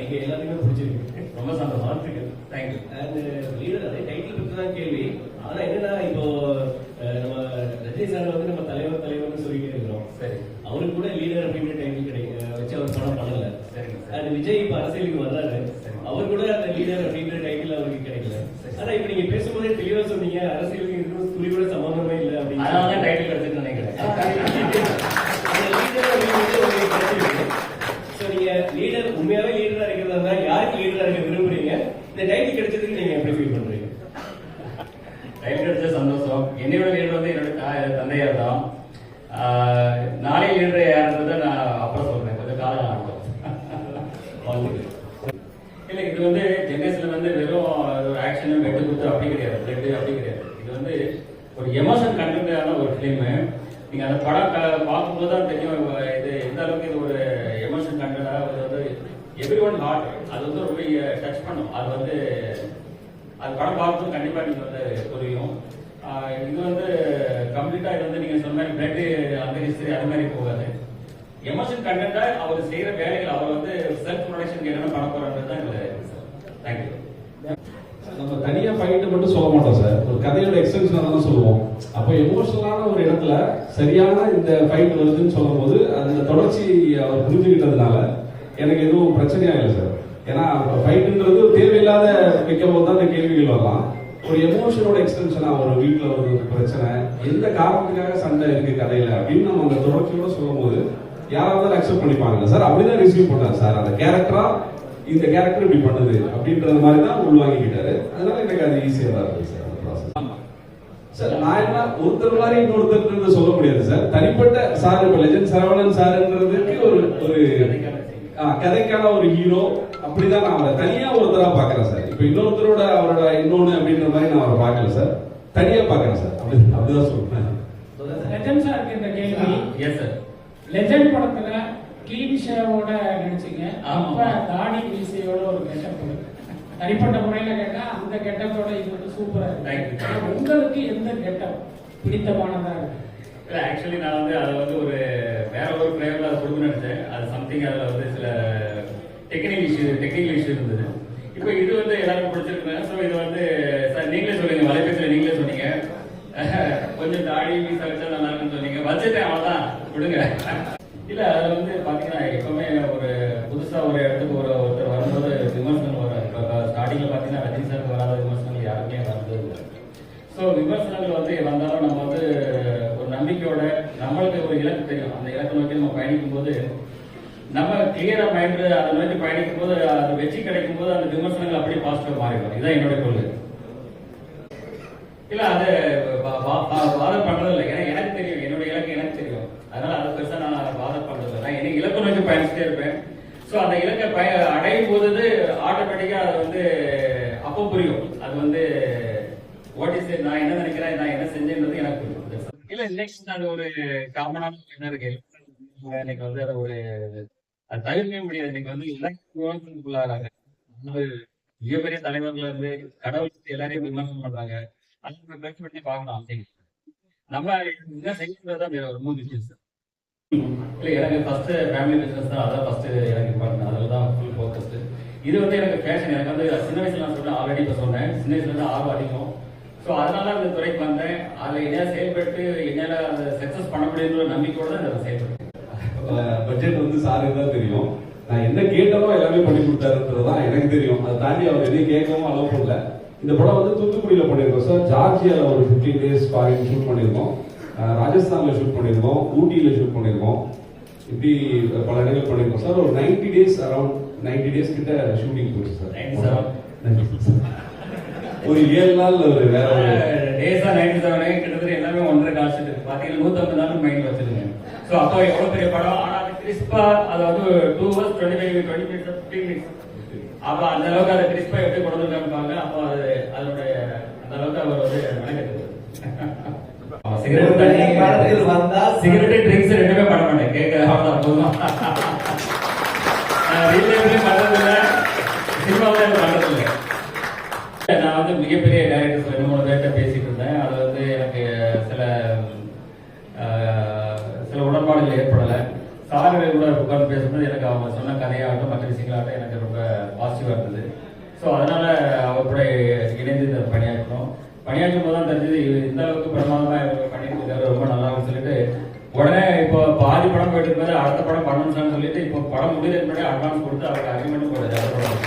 எங்க எல்லாத்துக்குமே பிடிச்சிருக்கு. ரொம்ப சந்தோஷம். வாழ்த்துக்கள். தேங்க்யூ. அண்ட் லீடர் அதே டைட்டில் பற்றி தான் கேள்வி. ஆனா என்னன்னா இப்போ நம்ம ரஜினி சார் வந்து நம்ம தலைவர்னு சொல்லிட்டே இருக்கிறோம். சரி, அவருக்கு கூட லீடர் அப்படின்ற டைட்டில் கிடைக்கும் வச்சு அவர் படம் பண்ணல. சரி, அண்ட் விஜய் இப்ப அரசியலுக்கு வர்றாரு, அவர் கூட அந்த லீடர் அப்படின்ற டைட்டில் அவருக்கு கிடைக்கல. ஆனா இப்ப நீங்க பேசும்போதே தெளிவா சொன்னீங்க, அரசியலுக்கு இருக்கிற துளி கூட சம்பந்தமே இல்லை அப்படின்னு. அதனால டைட்டில் எடுத்துட்டு நினைக்கிறேன். லீடர் உண்மையாவே லீடரா இருக்கிறதா யாருக்கு லீடரா இருக்க விரும்புறீங்க? இந்த டைட்டில் கிடைச்சதுக்கு நீங்க எப்படி ஃபீல் பண்றீங்க? டைட்டில் கிடைச்ச சந்தோஷம். என்னோட லீடர் வந்து என்னோட தந்தையார் தான். நாளை லீடர் யாருன்றதை நான் அப்புறம் சொல்றேன், கொஞ்சம் காலம் ஆகும். இல்ல, இது வந்து ஜெனரேஷன்ல வந்து வெறும் ஒரு ஆக்ஷன் வெட்டு குத்து அப்படி கிடையாது, பிளட் அப்படி கிடையாது. இது வந்து ஒரு எமோஷன் கண்டென்ட்டான ஒரு ஃபிலிம். நீங்க அந்த படம் பார்க்கும்போது தான் தெரியும் இது எந்த அளவுக்கு இது ஒரு எமோஷன் கண்டென்ட்டா. அது வந்து எவ்ரி ஒன் ஹார்ட், அது வந்து ரொம்ப டச் பண்ணும். அது வந்து அது படம் பார்க்கும்போது கண்டிப்பா நீங்க வந்து புரியும். இது வந்து கம்ப்ளீட்டா இது வந்து நீங்க சொன்ன மாதிரி பிளட் அந்த ஹிஸ்டரி அது மாதிரி போகாது. எமோஷன் கண்டென்ட்டா அவர் செய்யற வேலைகள், அவர் வந்து செல்ஃப் ப்ரொடக்ஷன் என்ன பண்ண போறான்றது தான் இதுல இருக்கு சார். தேங்க்யூ. நம்ம தனியா ஃபைட்டு மட்டும் சொல்ல மாட்டோம் சார், ஒரு கதையோட எக்ஸ்டென்ஷனா தான் சொல்லுவோம். அப்போ எமோஷனலான ஒரு இடத்துல சரியான இந்த ஃபைட் வருதுன்னு சொல்லும் போது அந்த தொடர்ச்சி அவர் புரிஞ்சுக்கிட்டதுனால எனக்கு எதுவும் பிரச்சனையா இல்லை சார். ஏன்னா ஃபைட்டுன்றது தேவையில்லாத வைக்கும் போது தான் இந்த கேள்விகள் வரலாம். ஒரு எமோஷனோட எக்ஸ்டென்ஷனா ஒரு வீட்டில் ஒரு பிரச்சனை, எந்த காரணத்துக்காக சண்டை இருக்கு கதையில அப்படின்னு நம்ம அந்த தொடர்ச்சியோட சொல்லும் போது யாராவது அக்செப்ட் பண்ணிப்பாங்க சார். அப்படிதான் ரிசீவ் பண்ணார் சார். அந்த கேரக்டரா இந்த கேரக்டர் இப்படி பண்ணுது அப்படின்றது மாதிரி தான் உள்வாங்கிக்கிட்டாரு. அதனால எனக்கு அது ஈஸியா தான் இருக்கு சார் அந்த ப்ராசஸ். சார் நான் என்ன ஒருத்தர் மாதிரி இன்னொருத்தர் சொல்ல முடியாது சார். தனிப்பட்ட சார் இப்ப லெஜெண்ட் சரவணன் சார்ன்றதுக்கு ஒரு ஒரு கதைக்கான ஒரு ஹீரோ அப்படிதான் நான் அவரை தனியா ஒருத்தரா பாக்குறேன் சார். இப்ப இன்னொருத்தரோட அவரோட இன்னொன்னு அப்படின்ற மாதிரி நான் அவரை பார்க்கல சார், தனியா பாக்குறேன் சார். அப்படிதான் சொல்றேன். லெஜெண்ட் சாருக்கு இந்த கேள்வி. Yes sir. லெஜெண்ட் படத்துல கிளீன் ஷேவோட நடிச்சீங்க. அப்ப தாடி மீசையோட ஒரு கெட்டப் தனிப்பட்ட முறையில கேட்டா அந்த கெட்டப்போட இது வந்து சூப்பரா இருக்கு. உங்களுக்கு எந்த கெட்டப் பிடித்தமானதா இருக்கு? இல்ல, ஆக்சுவலி நான் வந்து அதை வந்து ஒரு வேற ஒரு பிளேவர்ல அதை கொடுக்க நினைச்சேன். அது சம்திங் அதில் வந்து சில டெக்னிக்கல் இஷ்யூ இருந்தது. இப்போ இது வந்து எல்லாருக்கும் பிடிச்சிருக்கு. ஸோ இது வந்து சார் நீங்களே சொல்லுங்க, வலைபேசியில் நீங்களே சொன்னீங்க கொஞ்சம் தாடி மீசை வச்சா நல்லா இருக்குன்னு சொன்னீங்க. வச்சுட்டேன், அவ்வளோதான், விடுங்க. இல்ல, அது வந்து பாத்தீங்கன்னா எப்பவுமே ஒரு புதுசா ஒரு இடத்துக்கு ஒருத்தர் வரும்போது விமர்சனம் வரும். இப்போ ஸ்டார்டிங்ல பாத்தீங்கன்னா ரஜினி சாருக்கு வராத விமர்சனங்கள் யாருமே வந்தது இல்லை. ஸோ விமர்சனங்கள் வந்து வந்தாலும் நம்ம வந்து ஒரு நம்பிக்கையோட நம்மளுக்கு ஒரு இலக்கு தெரியும், அந்த இலக்கை நோக்கி நம்ம பயணிக்கும் போது நம்ம கிளியரா மைண்ட் அதை நோக்கி பயணிக்கும் போது அது வெற்றி கிடைக்கும் போது அந்த விமர்சனங்கள் அப்படியே பாசிட்டிவா மாறிடும். இதுதான் என்னோட கொள்கை. இல்ல, அது வாதம் பண்றது இல்லை. ஏன்னா எனக்கு தெரியும், என்னோட இலக்கு எனக்கு தெரியும். அதனால அதை பெருசா நான் வாதம் பண்றது இல்லை. எனக்கு இலக்கு நோக்கி பயணிச்சுட்டே இருப்பேன். ஸோ அந்த இலக்கை அடையும் போது ஆட்டோமேட்டிக்கா அது வந்து அப்போ புரியும். அது வந்து வாட் இஸ் நான் என்ன நினைக்கிறேன், நான் என்ன செஞ்சேன்றது எனக்கு புரியும். இல்ல, நெக்ஸ்ட் அது ஒரு காமனான என்ன இருக்கு எனக்கு வந்து அதை ஒரு அது தவிர்க்கவே முடியாது. இன்னைக்கு வந்து எல்லாருக்குள்ளாராங்க மிகப்பெரிய தலைவர்கள் இருந்து கடவுள் எல்லாரையும் விமர்சனம் பண்றாங்க. அது நம்ம பேச்சு பண்ணி பார்க்கணும். அப்படின்னு நம்ம என்ன செய்யறதுதான் ஒரு மூணு விஷயம் சார். இல்ல, எனக்கு ஃபர்ஸ்ட் ஃபேமிலி பிசினஸ் தான், அதான் ஃபர்ஸ்ட் எனக்கு இம்பார்ட்டன். அதில் தான் ஃபுல் ஃபோக்கஸ்டு. இது வந்து எனக்கு பேஷன். எனக்கு வந்து சின்ன வயசுல நான் சொன்னேன், ஆல்ரெடி இப்போ சொன்னேன், சின்ன வயசுல இருந்து ஆர்வம் அதிகம். ஸோ அதனால அந்த துறைக்கு வந்தேன். அதில் என்ன செயல்பட்டு என்னால் அந்த சக்ஸஸ் பண்ண முடியுன்ற நம்பிக்கையோட தான் அதை செயல்பட்டேன். பட்ஜெட் வந்து சாருக்கு தான் தெரியும். நான் என்ன கேட்டாலும் எல்லாமே பண்ணி கொடுத்தாருன்றதுதான் எனக்கு தெரியும். அதை தாண்டி அவர் எதையும் கேட்கவும் அலோவ் பண்ணல. இந்த படம் வந்து தூத்துக்குடியில் பண்ணியிருக்கோம் சார். ஜார்ஜியாவில் ஒரு 15 days ஃபாரின் ஷூட் பண்ணியிருக்கோம். ராஜஸ்தானில் ஷூட் பண்ணியிருக்கோம், ஊட்டியில் ஷூட் பண்ணியிருக்கோம். இப்படி பல இடங்கள் பண்ணியிருக்கோம் சார். ஒரு 90 days அரௌண்ட் 90 days கிட்ட ஷூட்டிங் போயிடுச்சு சார். ஒரு 7 நாள் ஒரு வேற டேஸா 97 கிட்டத்தட்ட எல்லாமே 1.5 கால்ஷீட் இருக்கு. பாத்தீங்கன்னா 150 நாள் மைண்ட் வச்சிருங்க. ஸோ அப்போ எவ்வளவு பெரிய படம். ஆனா அது கிறிஸ்பா அது வந்து 2 hours 20 minutes 15 minutes. அப்ப அந்த அளவுக்கு அதை கிறிஸ்பா எப்படி கொண்டு வந்துருக்காங்க. அப்போ அது அதனுடைய அந்த அளவுக்கு அவர் வந்து மெனக்கெடுது. சிகரெட் சிகரெட் ட்ரிங்க்ஸ் ரெண்டுமே பண்ண மாட்டேன். கேட்க போதும். பண்றது இல்லை, சினிமாவில் பண்றது இல்லை. நான் வந்து மிகப்பெரிய டைரக்டர்ஸ் 2-3 பேர்கிட்ட பேசிட்டு இருந்தேன். அது வந்து எனக்கு சில உடன்பாடுகள் ஏற்படலை. சார்கள் கூட உட்கார்ந்து பேசும்போது எனக்கு அவங்க சொன்ன கதையாகட்டும் மற்ற விஷயங்களாகட்டும் எனக்கு ரொம்ப ஸோ அதனால அவர் கூட இணைந்து இதை பணியாற்றும் போது தான் தெரிஞ்சது இந்த அளவுக்கு பிரமாதமா இவர் பண்ணிட்டு இருக்காரு, ரொம்ப நல்லா இருக்குன்னு சொல்லிட்டு உடனே இப்போ பாதி படம் போயிட்டு இருக்காரு, அடுத்த படம் பண்ணணும்னு சொல்லிட்டு இப்போ படம் முடியறதுக்கு முன்னாடி அட்வான்ஸ் கொடுத்து அவருக்கு அக்ரிமெண்ட்டும் போடுறது.